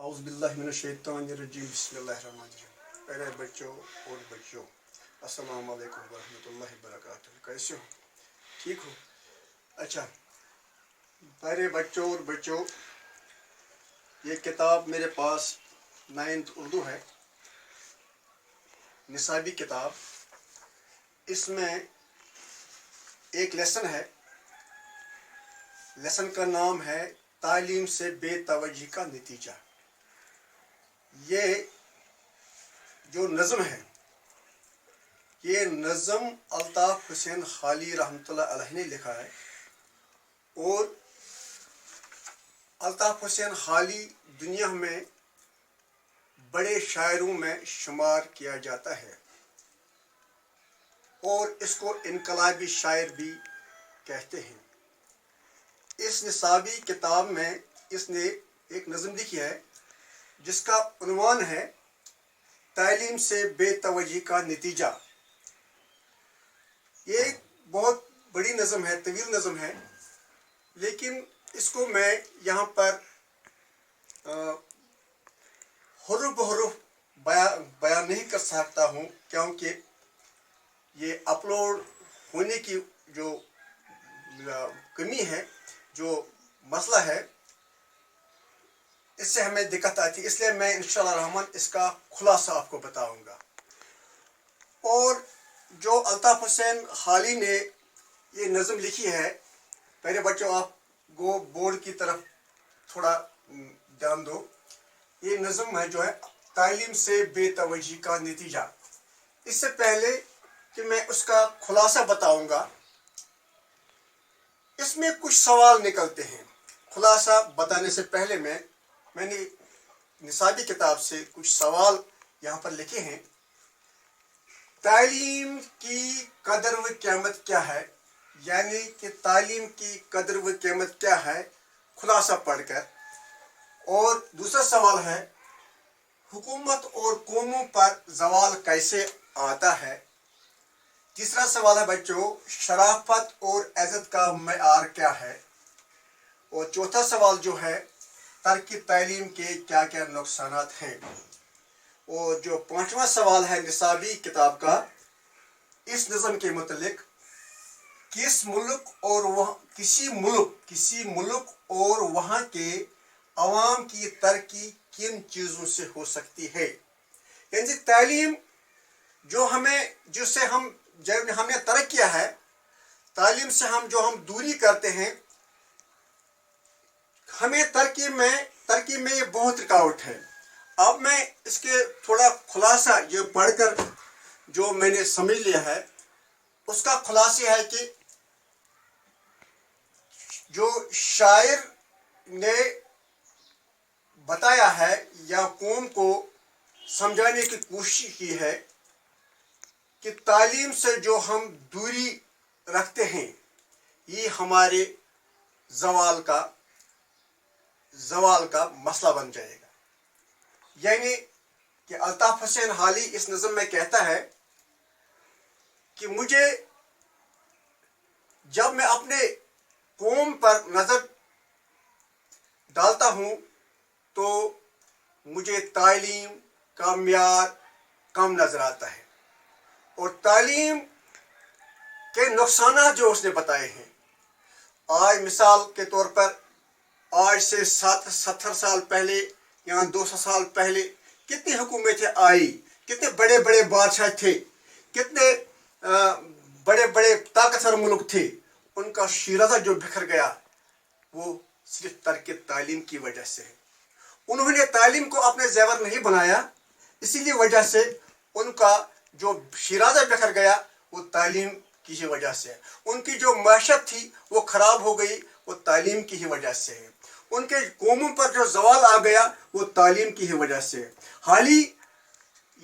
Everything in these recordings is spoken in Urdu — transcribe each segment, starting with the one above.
اعوذ باللہ من الشیطان الرجیم بسم اللہ الرحمن الرحیم. پیارے بچوں اور بچوں، السلام علیکم ورحمۃ اللہ وبرکاتہ. کیسے ہو؟ ٹھیک ہو؟ اچھا پیارے بچوں اور بچوں، یہ کتاب میرے پاس 9th اردو ہے، نصابی کتاب. اس میں ایک لیسن ہے. لیسن کا نام ہے تعلیم سے بے توجہی کا نتیجہ. یہ جو نظم ہے، یہ نظم الطاف حسین خالی رحمۃ اللہ علیہ نے لکھا ہے، اور الطاف حسین خالی دنیا میں بڑے شاعروں میں شمار کیا جاتا ہے، اور اس کو انقلابی شاعر بھی کہتے ہیں. اس نصابی کتاب میں اس نے ایک نظم لکھی ہے جس کا عنوان ہے تعلیم سے بے توجہی کا نتیجہ. یہ ایک بہت بڑی نظم ہے، طویل نظم ہے، لیکن اس کو میں یہاں پر حرف بحرف بیان نہیں کر سکتا ہوں، کیونکہ یہ اپلوڈ ہونے کی جو کمی ہے، جو مسئلہ ہے، اس سے ہمیں دقت آتی ہے. اس لیے میں انشاءاللہ الرحمن اس کا خلاصہ آپ کو بتاؤں گا. اور جو الطاف حسین خالی نے یہ نظم لکھی ہے، پہلے بچوں آپ گو بورڈ کی طرف تھوڑا دھیان دو. یہ نظم ہے جو ہے تعلیم سے بے توجہی کا نتیجہ. اس سے پہلے کہ میں اس کا خلاصہ بتاؤں گا، اس میں کچھ سوال نکلتے ہیں. خلاصہ بتانے سے پہلے میں نے نصابی کتاب سے کچھ سوال یہاں پر لکھے ہیں. تعلیم کی قدر و قیمت کیا ہے، یعنی کہ تعلیم کی قدر و قیمت کیا ہے، خلاصہ پڑھ کر. اور دوسرا سوال ہے حکومت اور قوموں پر زوال کیسے آتا ہے. تیسرا سوال ہے بچوں شرافت اور عزت کا معیار کیا ہے. اور چوتھا سوال جو ہے ترک تعلیم کے کیا کیا نقصانات ہیں. اور جو پانچواں سوال ہے نصابی کتاب کا، اس نظم کے متعلق کسی ملک اور وہاں کے عوام کی ترقی کن چیزوں سے ہو سکتی ہے. یعنی تعلیم جس سے ہم نے ترک کیا ہے، تعلیم سے ہم دوری کرتے ہیں، ہمیں ترقی میں یہ بہت رکاوٹ ہے. اب میں اس کے تھوڑا خلاصہ یہ پڑھ کر جو میں نے سمجھ لیا ہے، اس کا خلاصہ ہے کہ جو شاعر نے بتایا ہے یا قوم کو سمجھانے کی کوشش کی ہے کہ تعلیم سے جو ہم دوری رکھتے ہیں، یہ ہمارے زوال کا مسئلہ بن جائے گا. یعنی کہ الطاف حسین خالی اس نظم میں کہتا ہے کہ جب میں اپنے قوم پر نظر ڈالتا ہوں تو مجھے تعلیم کا معیار کم نظر آتا ہے. اور تعلیم کے نقصانات جو اس نے بتائے ہیں، آج مثال کے طور پر آج سے 70 سال پہلے یا 200 سال پہلے کتنی حکومتیں آئی، کتنے بڑے بڑے بادشاہ تھے، کتنے بڑے بڑے طاقتور ملک تھے. ان کا شیرازہ جو بکھر گیا وہ صرف ترک تعلیم کی وجہ سے ہے. انہوں نے تعلیم کو اپنے زیور نہیں بنایا، اسی لیے وجہ سے ان کا جو شیرازہ بکھر گیا وہ تعلیم کی ہی وجہ سے ہے. ان کی جو معیشت تھی وہ خراب ہو گئی، وہ تعلیم کی ہی وجہ سے ہے. ان کے قوموں پر جو زوال آ گیا وہ تعلیم کی ہی وجہ سے ہے. حالی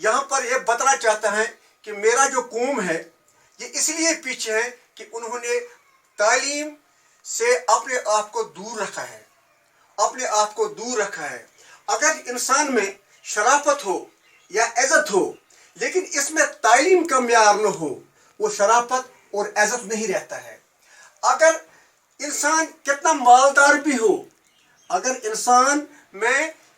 یہاں پر یہ بتانا چاہتا ہے کہ میرا جو قوم ہے یہ اس لیے پیچھے ہے کہ انہوں نے تعلیم سے اپنے آپ کو دور رکھا ہے. اگر انسان میں شرافت ہو یا عزت ہو، لیکن اس میں تعلیم کا معیار نہ ہو، وہ شرافت اور عزت نہیں رہتا ہے. اگر انسان کتنا مالدار بھی ہو، اگر انسان میں